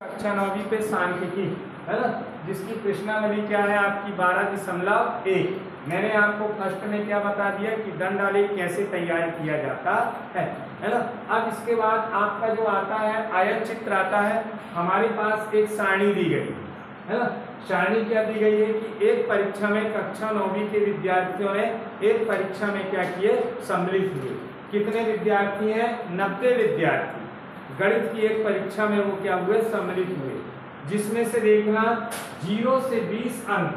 कक्षा 9वीं पे सांख्यिकी है ना, जिसकी प्रश्नावली क्या है आपकी 12.1। मैंने आपको फर्स्ट में क्या बता दिया कि दंड आलेख कैसे तैयार किया जाता है ना। अब इसके बाद आपका जो आता है आयत चित्र आता है। हमारे पास एक सारणी दी गई है ना। सारणी क्या दी गई है कि एक परीक्षा में कक्षा 9वीं के विद्यार्थियों ने एक परीक्षा में क्या किए, सम्मिलित हुए। कितने विद्यार्थी हैं? 90 विद्यार्थी गणित की एक परीक्षा में वो क्या हुए, सम्मिलित हुए। जिसमें से देखना 0 से 20 अंक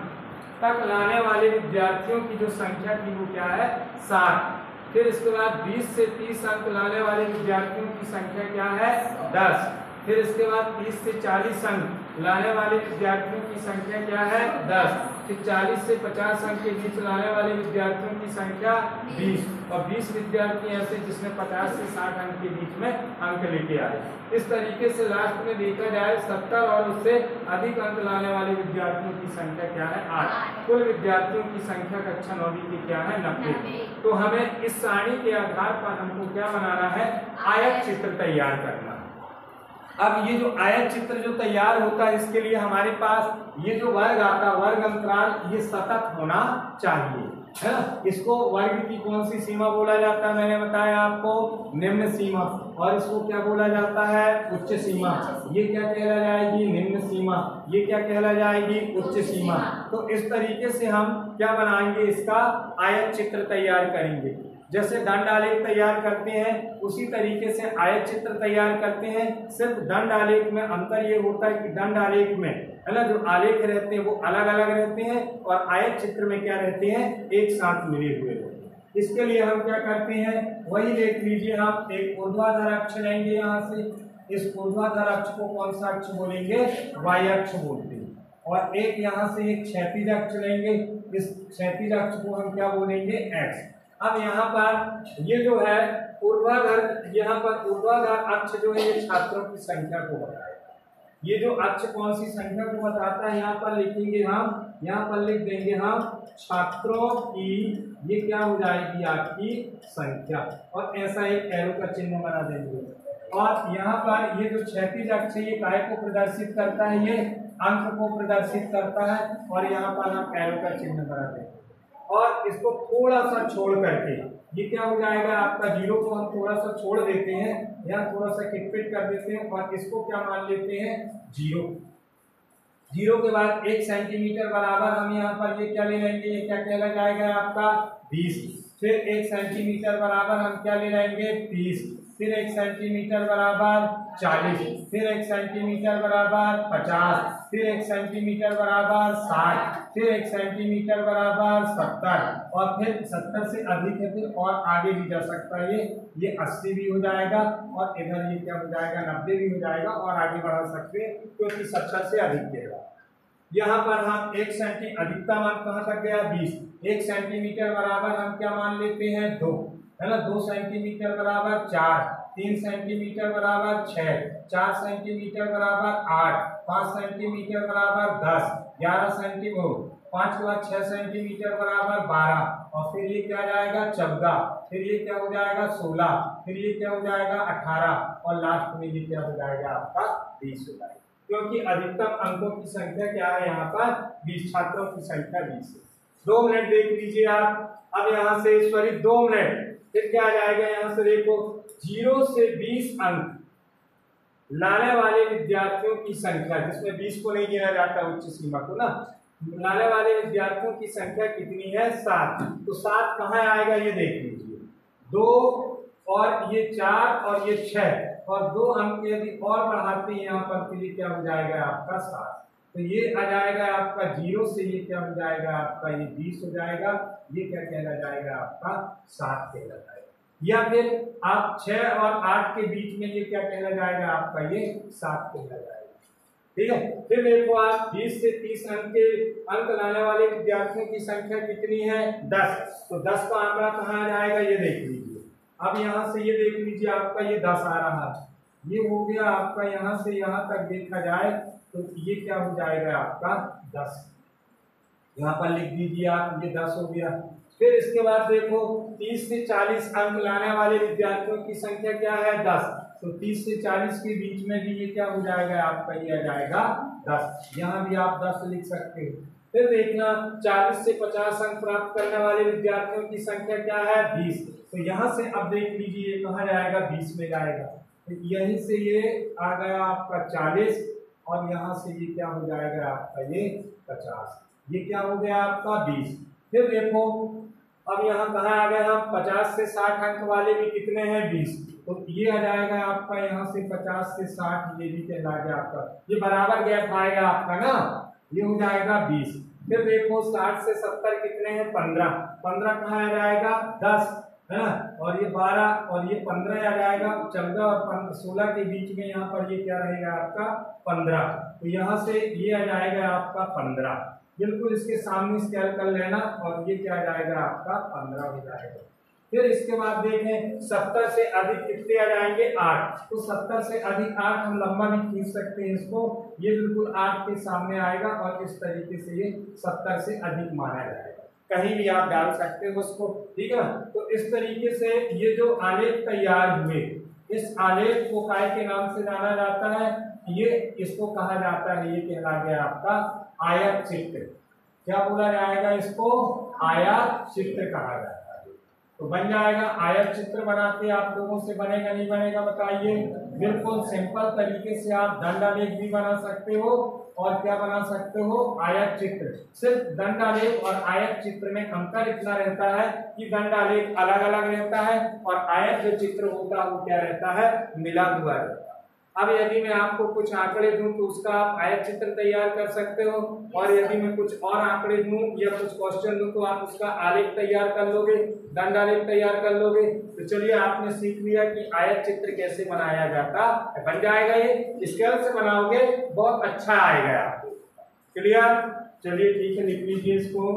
तक लाने वाले विद्यार्थियों की जो संख्या थी वो क्या है, 7। फिर इसके बाद 20 से 30 अंक लाने वाले विद्यार्थियों की संख्या क्या है, 10। फिर इसके बाद 30 से 40 अंक लाने वाले विद्यार्थियों की संख्या क्या है, 10। फिर 40 से 50 अंक के बीच लाने वाले विद्यार्थियों की संख्या 20 और 20 विद्यार्थी ऐसे जिसमें 50 से 60 अंक के बीच में अंक लेके आए। इस तरीके से लास्ट में देखा जाए 70 और उससे अधिक अंक लाने वाले विद्यार्थियों की संख्या क्या है, 8। कुल विद्यार्थियों की संख्या कक्षा 9वीं की क्या है, 90। तो हमें इस सारणी के आधार पर हमको क्या बनाना है, आयत चित्र तैयार करना। अब ये जो आयत चित्र जो तैयार होता है इसके लिए हमारे पास ये जो वर्ग आता है, वर्ग अंतराल, ये सतत होना चाहिए है ना। इसको वर्ग की कौन सी सीमा बोला जाता है, मैंने बताया आपको, निम्न सीमा। और इसको क्या बोला जाता है, उच्च सीमा। ये क्या कहला जाएगी, निम्न सीमा। ये क्या कहला जाएगी, उच्च सीमा। तो इस तरीके से हम क्या बनाएंगे, इसका आयत चित्र तैयार करेंगे। जैसे दंड आलेख तैयार करते हैं उसी तरीके से आयत चित्र तैयार करते हैं। सिर्फ दंड आलेख में अंतर ये होता है कि दंड आलेख में है ना, जो आलेख रहते हैं वो अलग अलग रहते हैं और आयत चित्र में क्या रहते हैं, एक साथ मिले हुए रहते हैं। इसके लिए हम क्या करते हैं, वही देख लीजिए, हम एक ऊर्ध्वाधर अक्ष लेंगे यहाँ से। इस ऊर्ध्वाधर अक्ष को कौन सा अक्ष बोलेंगे, वाई अक्ष बोलते हैं। और एक यहाँ से एक क्षैतिज अक्ष लेंगे। इस क्षैतिज अक्ष को हम क्या बोलेंगे, एक्स। अब यहाँ पर ये जो है ऊर्ध्वाधर, यहाँ पर ऊर्ध्वाधर अक्ष जो है ये छात्रों की संख्या को बताएगा। ये जो अक्ष कौन सी संख्या को बताता है, यहाँ पर लिखेंगे हम, यहाँ पर लिख देंगे हम छात्रों की, ये क्या हो जाएगी आपकी संख्या। और ऐसा एक एरो का चिन्ह बना देंगे। और यहाँ पर ये जो क्षैतिज अक्ष है ये काय को प्रदर्शित करता है, ये अंक को प्रदर्शित करता है। और यहाँ पर हम एरो का चिन्ह बना देंगे। और इसको थोड़ा सा छोड़ करके ये क्या हो जाएगा आपका, 0 को हम थोड़ा सा छोड़ देते हैं, यहाँ थोड़ा सा किटपिट कर देते हैं और इसको क्या मान लेते हैं, 0। 0 के बाद 1 सेंटीमीटर बराबर हम यहाँ पर ये क्या ले लेंगे, ये क्या कहला जाएगा आपका, 20। फिर 1 सेंटीमीटर बराबर हम क्या ले लेंगे, 30। फिर 1 सेंटीमीटर बराबर 40। फिर 1 सेंटीमीटर बराबर 50। फिर 1 सेंटीमीटर बराबर 60। फिर 1 सेंटीमीटर बराबर 70। और फिर 70 से अधिक है, फिर और आगे भी जा सकता है, ये 80 भी हो जाएगा। और इधर ये क्या हो जाएगा, 90 भी हो जाएगा। और आगे बढ़ा सकते हैं क्योंकि 70 से अधिक रहेगा। यहाँ पर हम 1 सेंटी, अधिकतम मान कहाँ तक गया, 20। 1 सेंटीमीटर बराबर हम क्या मान लेते हैं, 2 है ना। 2 सेंटीमीटर बराबर 4। 3 सेंटीमीटर बराबर 6। 4 सेंटीमीटर बराबर 8। 5 सेंटीमीटर बराबर 10। 11 सेंटीमीटर, 5 के बाद 6 सेंटीमीटर बराबर 12। और फिर ये क्या जाएगा, 14। फिर ये क्या हो जाएगा, 16। फिर ये क्या हो जाएगा, 18। और लास्ट में ये क्या हो जाएगा आपका, 20 हो जाएगा। क्योंकि अधिकतम अंकों की संख्या क्या है, यहाँ पर 20, छात्रों की संख्या 20 है। 2 मिनट देख लीजिए आप। अब यहाँ से सॉरी 2 मिनट, फिर क्या आ जाएगा, यहाँ से देखो 0 से 20 अंक लाने वाले विद्यार्थियों की संख्या, जिसमें 20 को नहीं गिना जाता उच्च सीमा को ना, लाने वाले विद्यार्थियों की संख्या कितनी है, 7। तो 7 कहाँ आएगा, ये देख लीजिए, 2 और ये 4 और ये 6 और 2 अंक यदि और बढ़ाते हैं यहाँ पर, तो ये क्या हो जाएगा आपका 7। तो ये आ जाएगा आपका 0 से ये क्या हो जाएगा आपका, ये 20 हो जाएगा। ये क्या कहला जाएगा आपका, 7 कहला जाएगा। या फिर आप 6 और 8 के बीच में ये क्या कहला जाएगा आपका, ये 7 कहला जाएगा। ठीक है। फिर देखो आप 20 से 30 अंक लाने वाले विद्यार्थियों की संख्या कितनी है, 10। तो 10 का आंकड़ा कहाँ आ जाएगा, ये देख लीजिए। अब यहाँ से ये देख लीजिए आपका ये 10 आ रहा है, ये हो गया आपका। यहाँ से यहाँ तक देखा जाए तो ये क्या हो जाएगा आपका, 10। यहाँ पर लिख दीजिए आप, ये 10 हो गया। फिर इसके बाद देखो 30 से 40 अंक लाने वाले विद्यार्थियों की संख्या क्या है, 10। तो 30 से 40 के बीच में भी ये क्या हो जाएगा आपका, ये आ जाएगा 10। यहाँ भी आप 10 लिख सकते हो। फिर देखना 40 से 50 अंक प्राप्त करने वाले विद्यार्थियों की संख्या क्या है, 20। तो यहाँ से अब देख लीजिए ये कहाँ जाएगा, 20 में जाएगा। तो यहीं से ये आ गया आपका 40 और यहाँ से ये क्या हो जाएगा आपका, ये 50। ये क्या हो गया आपका 20। फिर देखो अब यहाँ कहाँ आ गए हम, 50 से 60 अंक वाले भी कितने हैं, 20। तो ये आ जाएगा आपका यहाँ से 50 से 60, ये भी कहला गया आपका, ये बराबर गैप आएगा आपका ना, ये हो जाएगा 20। फिर देखो 60 से 70 कितने हैं, 15। 15 कहाँ आ जाएगा, 10 है ना, और ये 12 और ये 15 आ जाएगा। 14 और 16 के बीच में यहाँ पर ये क्या रहेगा आपका, 15। तो यहाँ से ये आ जाएगा आपका 15, बिल्कुल इसके सामने स्केल कर लेना और ये क्या आ जाएगा आपका 15 हो जाएगा। फिर इसके बाद देखें 70 से अधिक कितने आ जाएंगे, 8। तो 70 से अधिक 8 हम लंबा भी खींच सकते हैं इसको, ये बिल्कुल 8 के सामने आएगा और इस तरीके से ये 70 से अधिक माना जाएगा, कहीं भी आप डाल सकते हो उसको, ठीक है। तो इस तरीके से ये जो आलेख तैयार हुए, इस आलेख को काय के नाम से जाना जाता है, ये इसको कहा जाता है, ये कहला गया आपका आयत चित्र। क्या बोला जाएगा इसको, आयत चित्र कहा जाता है। तो बन जाएगा, आयत चित्र बनाते आप लोगों से बनेगा नहीं बनेगा बताइए, बिल्कुल सिंपल तरीके से आप दंडालेख भी बना सकते हो और क्या बना सकते हो, आयत चित्र। सिर्फ दंडालेख और आयत चित्र में अंतर इतना रहता है कि दंडालेख अलग अलग रहता है और आयत जो चित्र होता है वो क्या रहता है, मिला हुआ रहता है। अब यदि मैं आपको कुछ आंकड़े दूं तो उसका आप आयत चित्र तैयार कर सकते हो, और यदि मैं कुछ और आंकड़े दूं या कुछ क्वेश्चन दूं तो आप उसका आलेख तैयार कर लोगे, दंडालेख तैयार कर लोगे। तो चलिए आपने सीख लिया कि आयत चित्र कैसे बनाया जाता है, बन जाएगा। ये स्केल से बनाओगे बहुत अच्छा आएगा आपको, क्लियर। चलिए ठीक है, लिख लीजिए इसको।